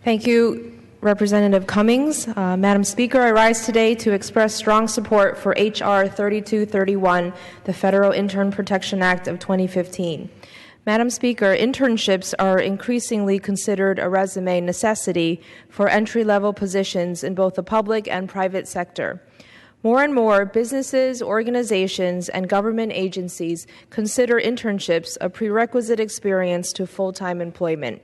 Thank you, Representative Cummings. Madam Speaker, I rise today to express strong support for H.R. 3231, the Federal Intern Protection Act of 2015. Madam Speaker, internships are increasingly considered a resume necessity for entry-level positions in both the public and private sector. More and more businesses, organizations, and government agencies consider internships a prerequisite experience to full-time employment.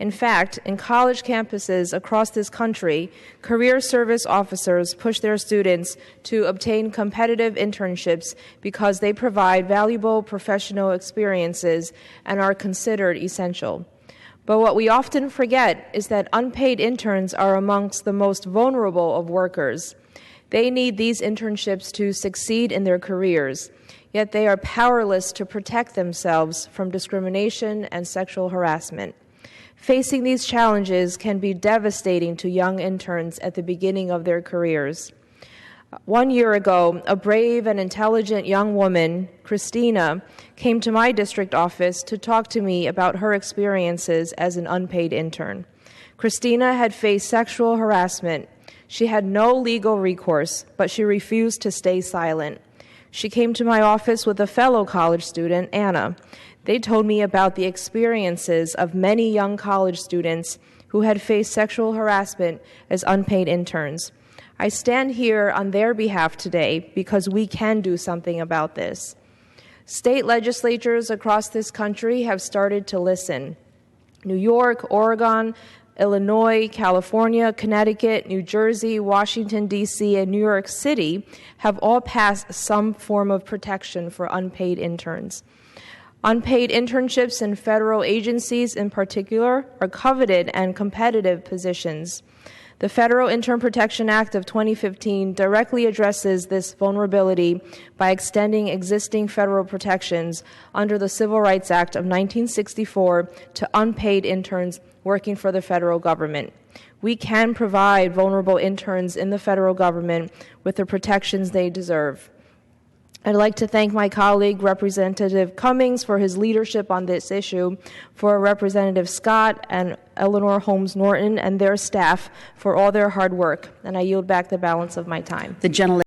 In fact, in college campuses across this country, career service officers push their students to obtain competitive internships because they provide valuable professional experiences and are considered essential. But what we often forget is that unpaid interns are amongst the most vulnerable of workers. They need these internships to succeed in their careers, yet they are powerless to protect themselves from discrimination and sexual harassment. Facing these challenges can be devastating to young interns at the beginning of their careers. 1 year ago, a brave and intelligent young woman, Christina, came to my district office to talk to me about her experiences as an unpaid intern. Christina had faced sexual harassment. She had no legal recourse, but she refused to stay silent. She came to my office with a fellow college student, Anna. They told me about the experiences of many young college students who had faced sexual harassment as unpaid interns. I stand here on their behalf today because we can do something about this. State legislatures across this country have started to listen. New York, Oregon, Illinois, California, Connecticut, New Jersey, Washington, D.C., and New York City have all passed some form of protection for unpaid interns. Unpaid internships in federal agencies in particular are coveted and competitive positions. The Federal Intern Protection Act of 2015 directly addresses this vulnerability by extending existing federal protections under the Civil Rights Act of 1964 to unpaid interns working for the federal government. We can provide vulnerable interns in the federal government with the protections they deserve. I'd like to thank my colleague, Representative Cummings, for his leadership on this issue, for Representative Scott and Eleanor Holmes Norton and their staff for all their hard work, and I yield back the balance of my time. The gentlelady